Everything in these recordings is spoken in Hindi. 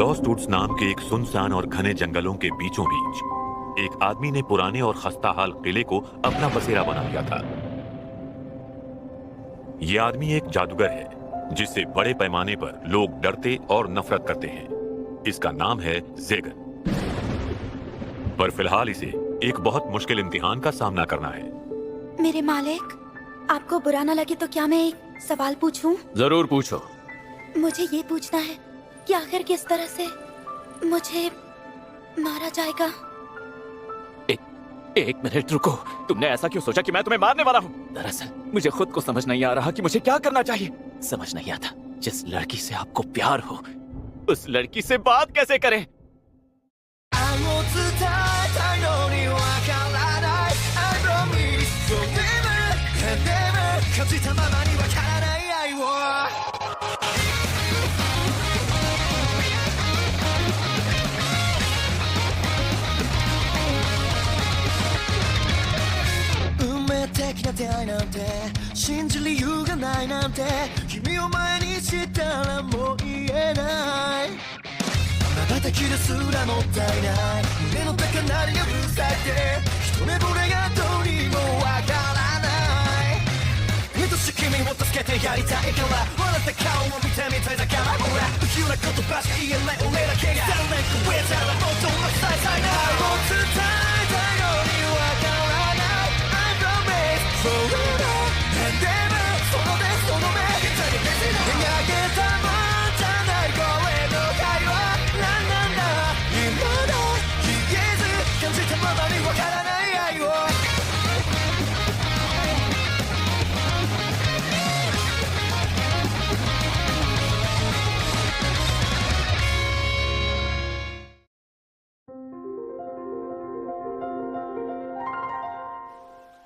लॉस्ट वुड्स नाम के एक सुनसान और घने जंगलों के बीचों बीच एक आदमी ने पुराने और खस्ताहाल किले को अपना बसेरा बना लिया था। यह आदमी एक जादूगर है जिससे बड़े पैमाने पर लोग डरते और नफरत करते हैं। इसका नाम है ज़ेगन। पर फिलहाल इसे एक बहुत मुश्किल इम्तिहान का सामना करना है। मेरे मालिक, आपको बुरा ना लगे तो क्या मैं एक सवाल पूछूं? जरूर पूछो। मुझे ये पूछना है कि आखिर किस तरह से मुझे मारा जाएगा? एक मिनट रुको। तुमने ऐसा क्यों सोचा कि मैं तुम्हें मारने वाला हूँ? दरअसल मुझे खुद को समझ नहीं आ रहा कि मुझे क्या करना चाहिए। समझ नहीं आता जिस लड़की से आपको प्यार हो उस लड़की से बात कैसे करें।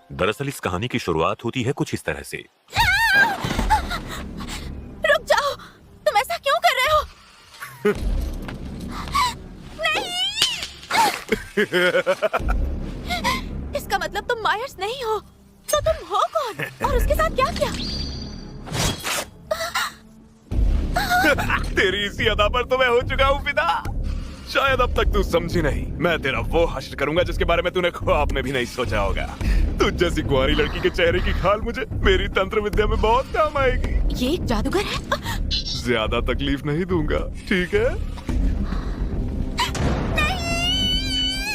दरअसल इस कहानी की शुरुआत होती है कुछ इस तरह से। रुक जाओ, तुम ऐसा क्यों कर रहे हो? नहीं! इसका मतलब तुम मायर्स नहीं हो, तो तुम हो कौन? और उसके साथ क्या किया? तेरी इसी अदा पर तो मैं हो चुका हूँ फिदा। शायद अब तक तू समझी नहीं। मैं तेरा वो हश्र करूंगा जिसके बारे में तूने ख्वाब में भी नहीं सोचा होगा। तुझ जैसी कुंवारी लड़की के चेहरे की खाल मुझे मेरी तंत्र विद्या में बहुत काम आएगी। ये एक जादूगर है? ज्यादा तकलीफ नहीं दूंगा, ठीक है?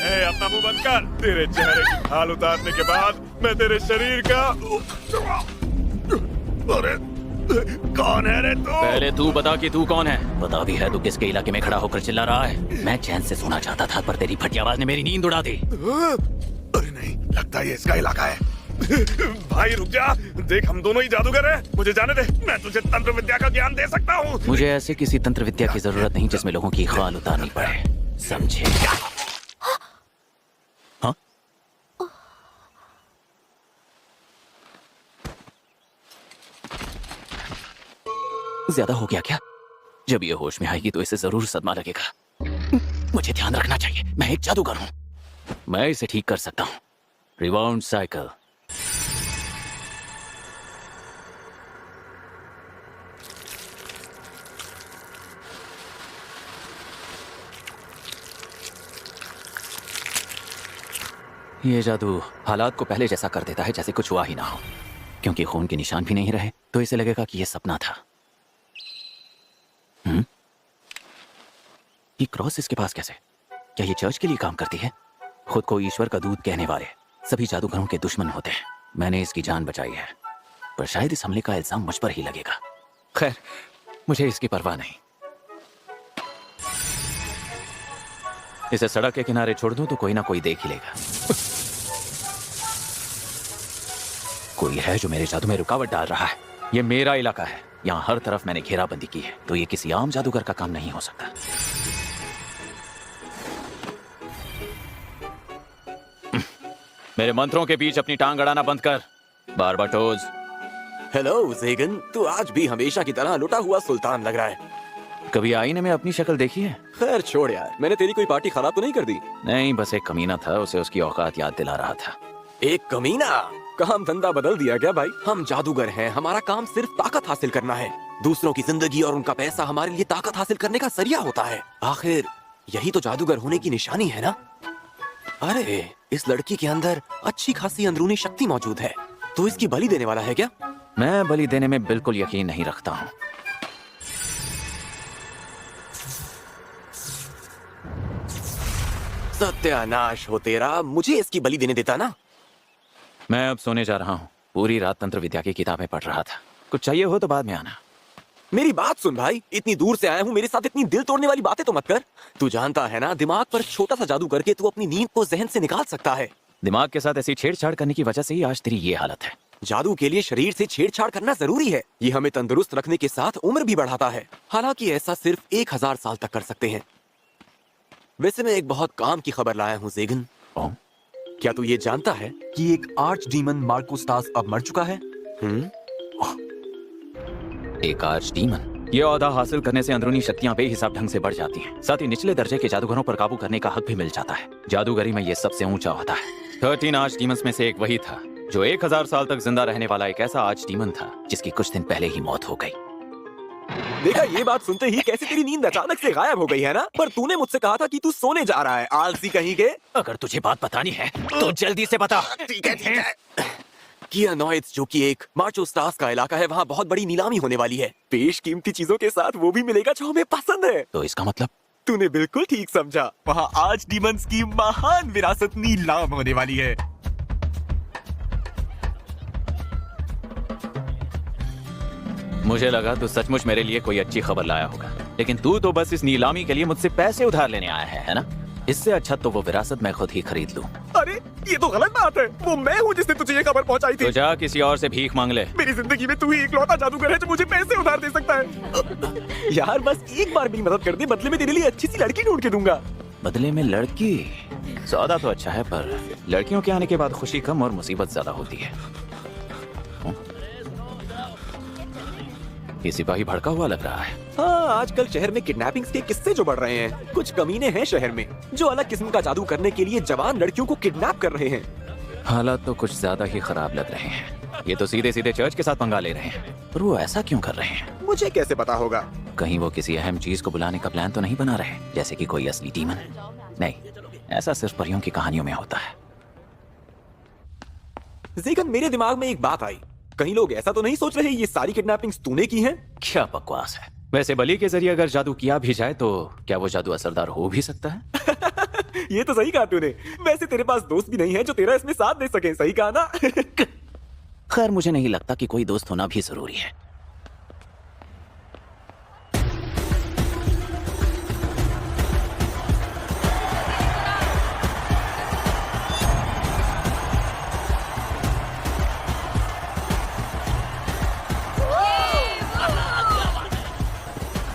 ए, अपना मुंह बंद कर। तेरे चेहरे की खाल उतारने के बाद मैं तेरे शरीर का अरे कौन है रे तू? पहले तू बता कि तू कौन है। बता भी है तो किसके इलाके में खड़ा होकर चिल्ला रहा है? मैं चैन से सोना चाहता था पर तेरी फटी आवाज ने मेरी नींद उड़ा दी। अरे नहीं, लगता है ये इसका इलाका है। भाई रुक जा, देख हम दोनों ही जादूगर हैं। मुझे जाने दे, मैं तुझे तंत्र विद्या का ज्ञान दे सकता हूँ। मुझे ऐसे किसी तंत्र विद्या की जरूरत नहीं जिसमें लोगों की खाल उतारनी पड़े, समझे? हाँ? ज्यादा हो गया क्या? जब ये होश में आएगी तो इसे जरूर सदमा लगेगा। मुझे ध्यान रखना चाहिए, मैं एक जादूगर हूँ। मैं इसे ठीक कर सकता हूँ। रिवाउंड साइकिल। ये जादू हालात को पहले जैसा कर देता है जैसे कुछ हुआ ही ना हो। क्योंकि खून के निशान भी नहीं रहे तो इसे लगेगा कि यह सपना था। ये क्रॉस इसके पास कैसे? क्या ये चर्च के लिए काम करती है? खुद को ईश्वर का दूत कहने वाले सभी जादूगरों के दुश्मन होते हैं। मैंने इसकी जान बचाई है पर शायद इस हमले का इल्जाम मुझ पर ही लगेगा। खैर, मुझे इसकी परवाह नहीं। इसे सड़क के किनारे छोड़ दूं तो कोई ना कोई देख ही लेगा। कोई है जो मेरे जादू में रुकावट डाल रहा है। ये मेरा इलाका है, यहाँ हर तरफ मैंने घेराबंदी की है, तो ये किसी आम जादूगर का काम नहीं हो सकता। मेरे मंत्रों के बीच अपनी टांग अड़ाना बंद कर, बारबाटोज। हेलो ज़ेगन, तू आज भी हमेशा की तरह लुटा हुआ सुल्तान लग रहा है। कभी आईने में अपनी शक्ल देखी है? खैर छोड़ यार, मैंने तेरी कोई पार्टी खराब तो नहीं कर दी? नहीं, बस एक कमीना था, उसे उसकी औकात याद दिला रहा था। एक कमीना? काम धंधा बदल दिया क्या भाई? हम जादूगर हैं, हमारा काम सिर्फ ताकत हासिल करना है। दूसरों की जिंदगी और उनका पैसा हमारे लिए ताकत हासिल करने का जरिया होता है। आखिर यही तो जादूगर होने की निशानी है ना। अरे इस लड़की के अंदर अच्छी खासी अंदरूनी शक्ति मौजूद है। तो इसकी बलि देने वाला है क्या? मैं बलि देने में बिल्कुल यकीन नहीं रखता हूँ। सत्यानाश हो तेरा, मुझे इसकी बलि देने देता ना। मैं अब सोने जा रहा हूँ। पूरी रात तंत्र विद्या की किताबें पढ़ रहा था। कुछ चाहिए हो तो बाद में आना। मेरी बात सुन भाई, इतनी दूर से आया हूँ, मेरे साथ इतनी दिल तोड़ने वाली बातें तो मत कर। तू जानता है ना, दिमाग पर छोटा सा जादू करके तू अपनी नींद को जहन से निकाल सकता है। दिमाग के साथ ऐसी छेड़छाड़ करने की वजह से ही आज तेरी ये हालत है। जादू के लिए शरीर से छेड़छाड़ करना जरूरी है। ये हमें तंदुरुस्त रखने के साथ उम्र भी बढ़ाता है। हालांकि ऐसा सिर्फ 1000 साल तक कर सकते हैं। वैसे मैं एक बहुत काम की खबर लाया हूँ ज़ेगन। क्या तू ये जानता है कि एक आर्च डीमन मार्कोस्टास अब मर चुका है? एक आर्च डीमन? ये ओहदा हासिल करने से अंदरूनी शक्तियां बेहिसाब ढंग से बढ़ जाती हैं। साथ ही निचले दर्जे के जादूगरों पर काबू करने का हक भी मिल जाता है। जादूगरी में ये सबसे ऊंचा होता है। 13 आर्च डीमंस में से एक वही था जो 1000 साल तक जिंदा रहने वाला एक ऐसा आर्च डीमन था जिसकी कुछ दिन पहले ही मौत हो गई। देखा, ये बात सुनते ही कैसे तेरी नींद अचानक से गायब हो गई है ना। पर तूने मुझसे कहा था कि तू सोने जा रहा है, आलसी कहीं के। अगर तुझे बात बतानी है तो जल्दी से बता। ठीक है। किया नॉइट्स, जो कि एक मार्कोस्टास का इलाका है, वहाँ बहुत बड़ी नीलामी होने वाली है। बेशकीमती चीजों के साथ वो भी मिलेगा जो हमें पसंद है। तो इसका मतलब? तूने बिल्कुल ठीक समझा। वहाँ आज डीमंस की महान विरासत नीलाम होने वाली है। मुझे लगा तू सचमुच मेरे लिए कोई अच्छी खबर लाया होगा, लेकिन तू तो बस इस नीलामी के लिए मुझसे पैसे उधार लेने आया है ना? इससे अच्छा तो वो विरासत मैं खुद ही खरीद लूं। अरे ये तो गलत बात है। वो मैं हूँ जिसने तुझे ये खबर पहुँचाई थी। तो जा किसी और से भीख मांग ले। मेरी जिंदगी में तू ही इकलौता जादूगर है जो मुझे पैसे उधार दे सकता है। यार बस एक बार मेरी मदद कर दे, बदले में तेरे लिए अच्छी सी लड़की ढूंढ के दूंगा। बदले में लड़की? सौदा तो अच्छा है, पर लड़कियों के आने के बाद खुशी कम और मुसीबत ज्यादा होती है। ये सिपाही भड़का हुआ लग रहा है। हाँ, आजकल शहर में किडनैपिंग्स के किस्से जो बढ़ रहे हैं। कुछ कमीने हैं शहर में जो अलग किस्म का जादू करने के लिए जवान लड़कियों को किडनैप कर रहे हैं। हालात तो कुछ ज्यादा ही खराब लग रहे हैं। ये तो सीधे सीधे चर्च के साथ पंगा ले रहे हैं। पर वो ऐसा क्यों कर रहे हैं? मुझे कैसे पता होगा? कहीं वो किसी अहम चीज को बुलाने का प्लान तो नहीं बना रहे, जैसे कि कोई असली डीमन? नहीं, ऐसा सिर्फ परियों की कहानियों में होता है। ज़ेगन, मेरे दिमाग में एक बात आई। कहीं लोग ऐसा तो नहीं सोच रहे ये सारी किडनैपिंग्स तूने की हैं? क्या बकवास है। वैसे बलि के जरिए अगर जादू किया भी जाए तो क्या वो जादू असरदार हो भी सकता है? ये तो सही कहा तूने। वैसे तेरे पास दोस्त भी नहीं है जो तेरा इसमें साथ दे सके। सही कहा ना? खैर, मुझे नहीं लगता कि कोई दोस्त होना भी जरूरी है।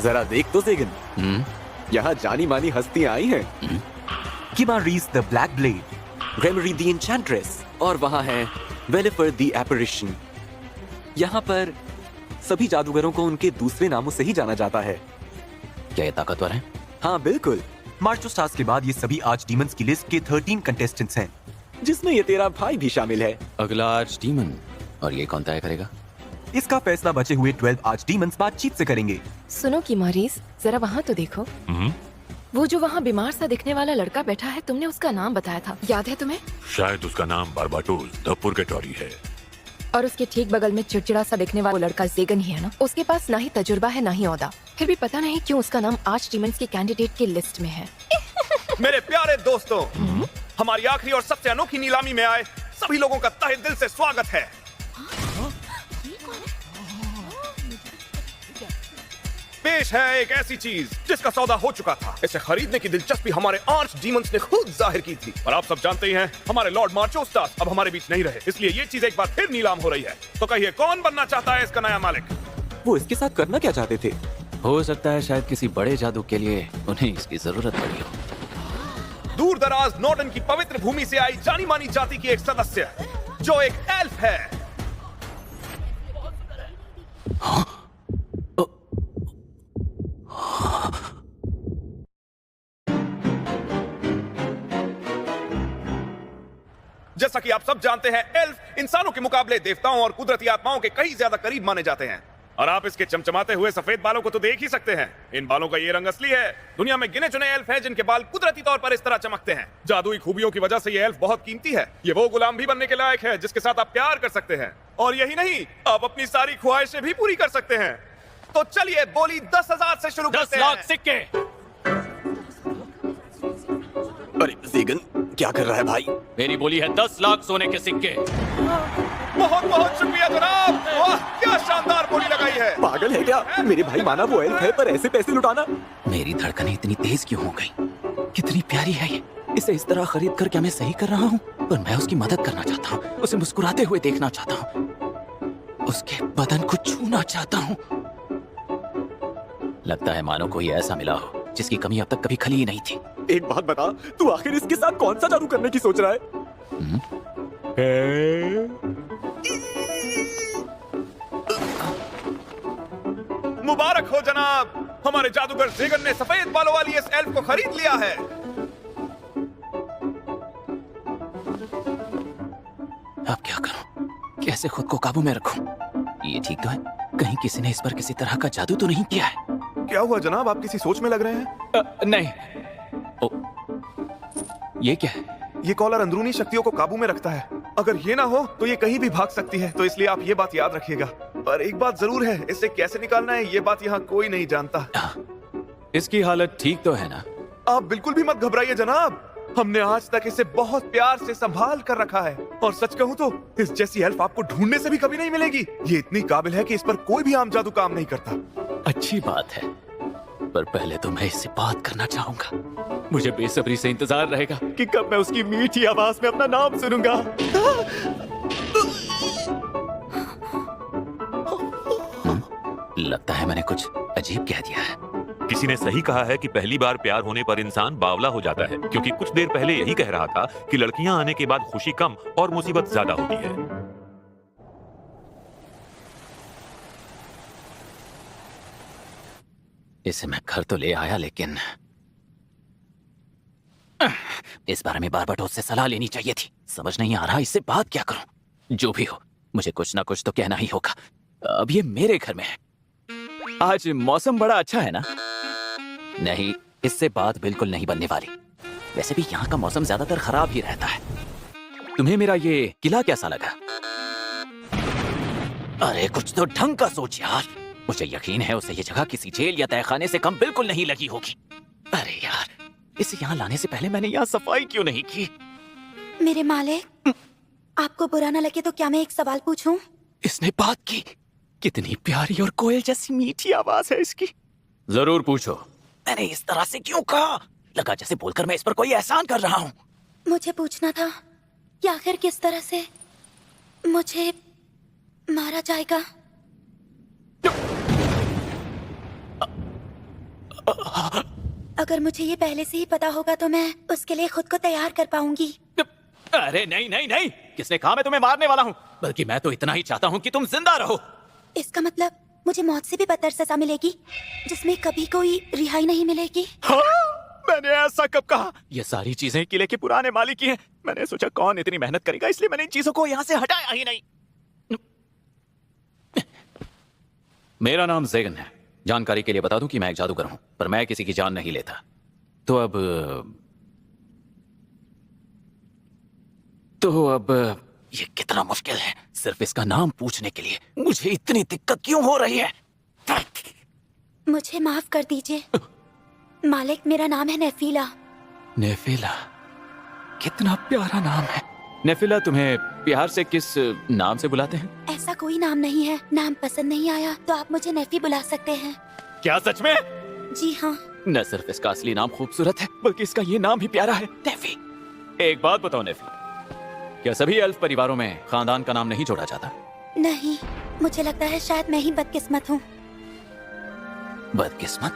जरा देख तो ज़ेगन, यहाँ जानी मानी हस्तियां आई हैं। किमा रीस the black blade, Gremory the एन्चेंट्रेस, और वहाँ है वेलिफर द एपरिशन। यहाँ पर सभी जादूगरों को उनके दूसरे नामों से ही जाना जाता है। क्या ये ताकतवर है? हाँ बिल्कुल। मार्कोस्टास के बाद ये सभी आर्च डीमंस की लिस्ट के 13 कंटेस्टेंट्स हैं, जिसमें ये तेरा भाई भी शामिल है। अगला आर्च डीमन? और ये कौन तय करेगा? इसका फैसला बचे हुए 12 आर्च डीमंस बातचीत से करेंगे। सुनो किमारीस, जरा वहाँ तो देखो। वो जो वहाँ बीमार सा दिखने वाला लड़का बैठा है, तुमने उसका नाम बताया था, याद है तुम्हें? शायद उसका नाम बारबाटोल द पुर्गेटोरी है। और उसके ठीक बगल में चिड़चिड़ा सा दिखने वाला वो लड़का ज़ेगन ही है ना? उसके पास ना ही तजुर्बा है ना ही ओहदा, फिर भी पता नहीं क्यों उसका नाम आर्च डीमंस के कैंडिडेट की लिस्ट में है। मेरे प्यारे दोस्तों, हमारी आखिरी और सबसे अनोखी नीलामी में आए सभी लोगों का तहे दिल से स्वागत है। पेश है एक ऐसी चीज जिसका सौदा हो चुका था। इसे खरीदने की दिलचस्पी हमारे आर्च डीमंस ने खुद जाहिर की थी। और आप सब जानते ही हैं, हमारे लॉर्ड मार्कोस्टास अब हमारे बीच नहीं रहे, इसलिए ये चीज एक बार फिर नीलाम हो रही है। तो कहिए कौन बनना चाहता है इसका नया मालिक? वो इसके साथ करना क्या चाहते थे? हो सकता है शायद किसी बड़े जादू के लिए उन्हें इसकी जरूरत पड़ी हो। दूर दराज नॉर्डन की पवित्र भूमि से आई जानी मानी जाति की एक सदस्य जो एक एल्फ है। जैसा कि आप सब जानते हैं, एल्फ इंसानों के मुकाबले देवताओं और कुदरती आत्माओं के कहीं ज्यादा करीब माने जाते हैं। और आप इसके चमचमाते हुए सफेद बालों को तो देख ही सकते हैं। इन बालों का ये रंग असली है। दुनिया में गिने चुने एल्फ हैं जिनके बाल कुदरती तौर पर इस तरह चमकते हैं। जादुई खूबियों की वजह से ये एल्फ बहुत कीमती है। ये वो गुलाम भी बनने के लायक है जिसके साथ आप प्यार कर सकते हैं। और यही नहीं, आप अपनी सारी ख्वाहिशें भी पूरी कर सकते हैं। तो चलिए बोली 10,000 से शुरू करते 10 लाख हैं। सिक्के। अरे ज़ेगन, क्या कर रहा है भाई? मेरी बोली है 10 लाख सोने के सिक्के। बहुत बहुत शुक्रिया जनाब। वाह, क्या शानदार बोली लगाई है। पागल है क्या? मेरे भाई माना वो एल्फ है, पर ऐसे पैसे लुटाना। मेरी धड़कनें इतनी तेज क्यों हो गई? कितनी प्यारी है ये। इसे इस तरह खरीद कर क्या मैं सही कर रहा हूँ? पर मैं उसकी मदद करना चाहता हूँ, उसे मुस्कुराते हुए देखना चाहता हूँ, उसके बदन को छूना चाहता हूँ। लगता है मानो कोई ऐसा मिला हो जिसकी कमी अब तक कभी खली ही नहीं थी। एक बात बता, तू आखिर इसके साथ कौन सा जादू करने की सोच रहा है? मुबारक हो जनाब, हमारे जादूगर ज़ेगन ने सफेद बालों वाली इस एल्फ को खरीद लिया है। अब क्या करूं? कैसे खुद को काबू में रखूं? ये ठीक तो है? कहीं किसी ने इस पर किसी तरह का जादू तो नहीं किया है? क्या हुआ जनाब, आप किसी सोच में लग रहे हैं? नहीं। ओ, ये क्या है? ये कॉलर अंदरूनी शक्तियों को काबू में रखता है। अगर ये ना हो तो ये कहीं भी भाग सकती है, तो इसलिए आप ये बात याद रखिएगा। पर एक बात जरूर है, इसे कैसे निकालना है ये बात यहाँ कोई नहीं जानता। इसकी हालत ठीक तो है ना? आप बिल्कुल भी मत घबराइए जनाब, हमने आज तक इसे बहुत प्यार से संभाल कर रखा है। और सच कहूँ तो इस जैसी हेल्प आपको ढूंढने से भी कभी नहीं मिलेगी। ये इतनी काबिल है कि इस पर कोई भी आम जादू काम नहीं करता। अच्छी बात है, पर पहले तो मैं इससे बात करना चाहूंगा। मुझे बेसब्री से इंतजार रहेगा कि कब मैं उसकी मीठी आवाज में अपना नाम सुनूंगा। लगता है मैंने कुछ अजीब कह दिया है। किसी ने सही कहा है कि पहली बार प्यार होने पर इंसान बावला हो जाता है, क्योंकि कुछ देर पहले यही कह रहा था कि लड़कियां आने के बाद खुशी कम और मुसीबत ज्यादा होती है। इसे मैं घर तो ले आया, लेकिन इस बारे में बारबाटोस से सलाह लेनी चाहिए थी। समझ नहीं आ रहा इससे बात क्या करूं। जो भी हो, मुझे कुछ ना कुछ तो कहना ही होगा। अब ये मेरे घर में है। आज मौसम बड़ा अच्छा है ना? नहीं, इससे बात बिल्कुल नहीं बनने वाली। वैसे भी यहाँ का मौसम ज्यादातर खराब ही रहता है। तुम्हें मेरा ये किला कैसा लगा? अरे कुछ तो ढंग का सोच यार। मुझे यकीन है उसे ये जगह किसी जेल या तहखाने से कम बिल्कुल नहीं लगी होगी। अरे यार, इसे यहाँ लाने से पहले मैंने यहाँ सफाई क्यों नहीं की? मेरे मालिक, आपको बुरा ना लगे तो क्या मैं एक सवाल पूछूं? इसने बात की। कितनी प्यारी और कोयल जैसी मीठी आवाज है इसकी। जरूर पूछो। मैंने इस तरह से क्यों कहा? लगा जैसे बोलकर मैं इस पर कोई एहसान कर रहा हूँ। मुझे पूछना था कि आखिर किस तरह से मुझे मारा जाएगा। अगर मुझे ये पहले से ही पता होगा तो मैं उसके लिए खुद को तैयार कर पाऊंगी। अरे नहीं नहीं नहीं, किसने कहा मैं तुम्हें मारने वाला हूँ? बल्कि मैं तो इतना ही चाहता हूँ कि तुम जिंदा रहो। इसका मतलब मुझे मौत से भी बदतर सजा मिलेगी, जिसमें कभी कोई रिहाई नहीं मिलेगी। हाँ? मैंने ऐसा कब कहा? ये सारी चीजें किले के पुराने मालिक की हैं। मैंने सोचा कौन इतनी मेहनत करेगा, इसलिए मैंने इन चीजों को यहाँ से हटाया ही नहीं। मेरा नाम ज़ेगन है। जानकारी के लिए बता दूं कि मैं एक जादूगर हूं, पर मैं किसी की जान नहीं लेता। तो अब ये कितना मुश्किल है। सिर्फ इसका नाम पूछने के लिए मुझे इतनी दिक्कत क्यों हो रही है? मुझे माफ कर दीजिए मालिक, मेरा नाम है नेफीला। नेफिला, कितना प्यारा नाम है। नेफिला, तुम्हें प्यार से किस नाम से बुलाते हैं? ऐसा कोई नाम नहीं है। नाम पसंद नहीं आया तो आप मुझे नेफी बुला सकते हैं। क्या सच में? जी हाँ। न सिर्फ इसका असली नाम खूबसूरत है, बल्कि इसका ये नाम भी प्यारा है, नेफी। एक बात बताओ नेफी, क्या सभी एल्फ परिवारों में खानदान का नाम नहीं जोड़ा जाता? नहीं, मुझे लगता है शायद मैं ही बदकिस्मत हूँ। बदकिस्मत?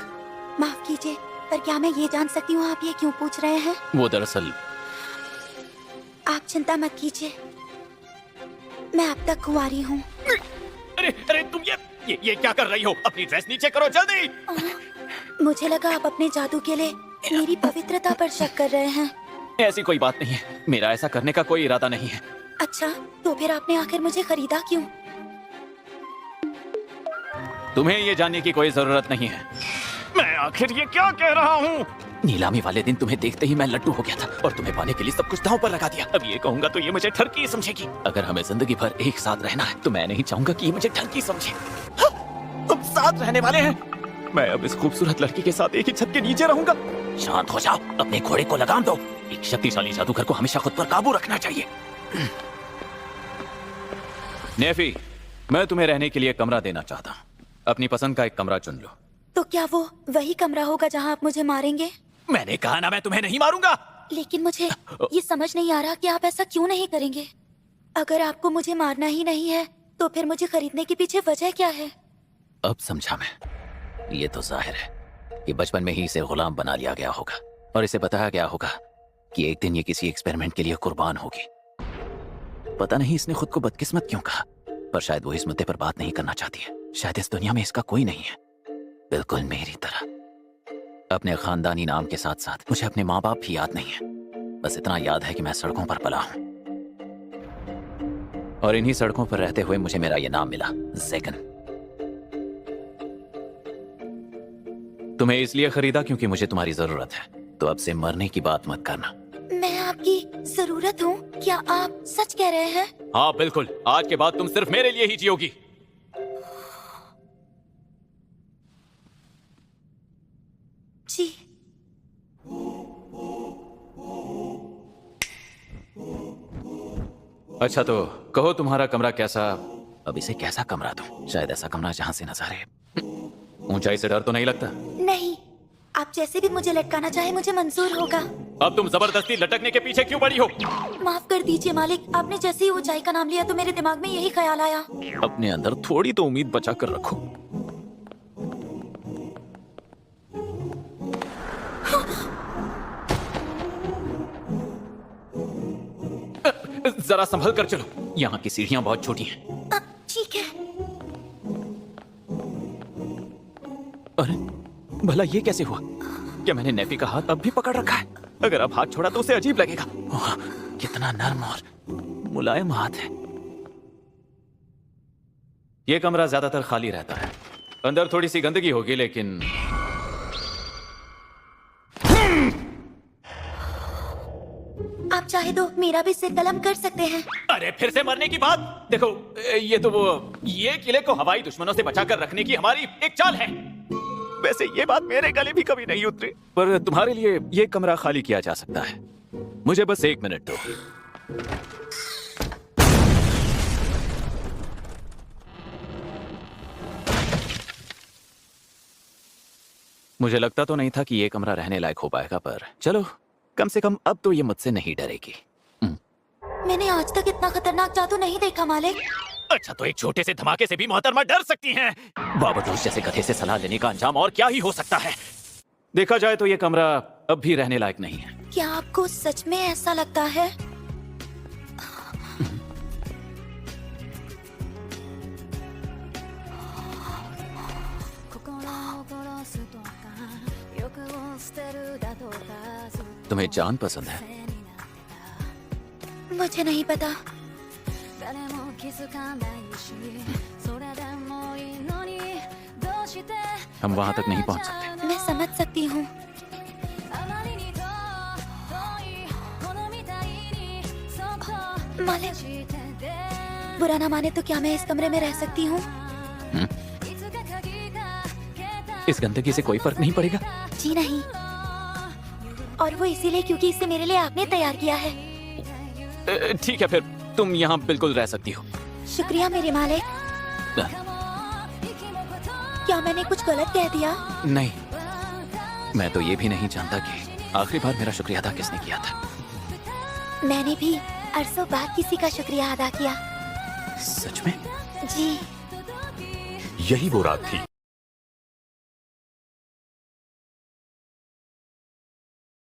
माफ कीजिए, पर क्या मैं ये जान सकती हूँ आप ये क्यों पूछ रहे हैं? वो दरअसल आप चिंता मत कीजिए, मैं अब तक कुंवारी हूँ। अरे अरे, तुम ये क्या कर रही हो? अपनी ड्रेस नीचे करो जल्दी। मुझे लगा आप अपने जादू के लिए मेरी पवित्रता पर शक कर रहे हैं। ऐसी कोई बात नहीं है, मेरा ऐसा करने का कोई इरादा नहीं है। अच्छा, तो फिर आपने आखिर मुझे खरीदा क्यों? तुम्हें ये जानने की कोई जरूरत नहीं है। मैं आखिर ये क्या कह रहा हूँ? नीलामी वाले दिन तुम्हें देखते ही मैं लट्टू हो गया था और तुम्हें पाने के लिए सब कुछ दांव पर लगा दिया। अब ये कहूंगा तो ये मुझे ठरकी समझेगी। अगर हमें जिंदगी भर एक साथ रहना है तो मैं नहीं चाहूंगा कि ये मुझे ठरकी समझे। हाँ, हम साथ रहने वाले हैं। मैं अब इस खूबसूरत लड़की के साथ एक ही छत के नीचे रहूंगा। शांत हो जाओ, अपने घोड़े को लगाम दो। एक शक्तिशाली जादूगर को हमेशा खुद पर काबू रखना चाहिए। नेफी, मैं तुम्हें रहने के लिए कमरा देना चाहता हूँ। अपनी पसंद का एक कमरा चुन लो। तो क्या वो वही कमरा होगा जहाँ आप मुझे मारेंगे? मैंने कहा ना मैं तुम्हें नहीं मारूंगा। लेकिन मुझे ये समझ नहीं आ रहा कि आप ऐसा क्यों नहीं करेंगे। अगर आपको मुझे मारना ही नहीं है तो फिर मुझे खरीदने के पीछे वजह क्या है? अब समझा मैं। ये तो जाहिर है कि बचपन में ही इसे गुलाम बना लिया गया होगा और इसे बताया गया होगा कि एक दिन ये किसी एक्सपेरिमेंट के लिए कुर्बान होगी। पता नहीं इसने खुद को बदकिस्मत क्यों कहा, पर शायद वो इस मुद्दे पर बात नहीं करना चाहती है। शायद इस दुनिया में इसका कोई नहीं है, बिल्कुल मेरी तरह। अपने खानदानी नाम के साथ साथ मुझे अपने माँ बाप भी याद नहीं है। बस इतना याद है कि मैं सड़कों पर पला हूं और इन्हीं सड़कों पर रहते हुए मुझे मेरा ये नाम मिला, ज़ेगन। तुम्हें इसलिए खरीदा क्योंकि मुझे तुम्हारी जरूरत है, तो अब से मरने की बात मत करना। मैं आपकी जरूरत हूँ? क्या आप सच कह रहे हैं? हाँ बिल्कुल, आज के बाद तुम सिर्फ मेरे लिए ही जियोगी। जी। अच्छा तो कहो तुम्हारा कमरा कैसा? अब इसे कैसा कमरा दूं? शायद ऐसा कमरा जहां से नजारे। ऊंचाई से डर तो नहीं लगता? नहीं, आप जैसे भी मुझे लटकाना चाहे मुझे मंजूर होगा। अब तुम जबरदस्ती लटकने के पीछे क्यों पड़ी हो? माफ कर दीजिए मालिक, आपने जैसे ही ऊंचाई का नाम लिया तो मेरे दिमाग में यही ख्याल आया। अपने अंदर थोड़ी तो उम्मीद बचा कर रखो। जरा संभल कर चलो, यहाँ की सीढ़ियां बहुत छोटी हैं। ठीक है। अरे भला ये कैसे हुआ? क्या मैंने नेफी का हाथ अब भी पकड़ रखा है? अगर अब हाथ छोड़ा तो उसे अजीब लगेगा। ओह, कितना नर्म और मुलायम हाथ है। ये कमरा ज्यादातर खाली रहता है, अंदर थोड़ी सी गंदगी होगी लेकिन आप चाहे तो मेरा भी सिर कलम कर सकते हैं। अरे फिर से मरने की बात? देखो ये तो वो ये किले को हवाई दुश्मनों से बचाकर रखने की हमारी एक चाल है। वैसे ये बात मेरे गले भी कभी नहीं उतरी, पर तुम्हारे लिए ये कमरा खाली किया जा सकता है। मुझे बस 1 मिनट दो। मुझे लगता तो नहीं था कि ये कमरा रहने लायक हो पाएगा, पर चलो कम से कम अब तो ये मुझसे नहीं डरेगी। मैंने आज तक इतना खतरनाक जादू नहीं देखा मालिक। अच्छा तो एक छोटे से धमाके से भी मोहतरमा डर सकती हैं। बाबतोश जैसे गधे से सलाह लेने का अंजाम और क्या ही हो सकता है। देखा जाए तो ये कमरा अब भी रहने लायक नहीं है। क्या आपको सच में ऐसा लगता है? तुम्हें जान पसंद है? मुझे नहीं पता। हम वहां तक नहीं पहुंच सकते। मैं समझ सकती हूँ। मालिक, बुरा ना माने तो क्या मैं इस कमरे में रह सकती हूँ? इस गंदगी से कोई फर्क नहीं पड़ेगा? जी नहीं, और वो इसीलिए क्योंकि इसे मेरे लिए आपने तैयार किया है। ठीक है, फिर तुम यहाँ बिल्कुल रह सकती हो। शुक्रिया मेरे मालिक। क्या मैंने कुछ गलत कह दिया? नहीं, मैं तो ये भी नहीं जानता कि आखिरी बार मेरा शुक्रिया अदा किसने किया था। मैंने भी अरसों बाद किसी का शुक्रिया अदा किया। सच में? जी। यही वो रात थी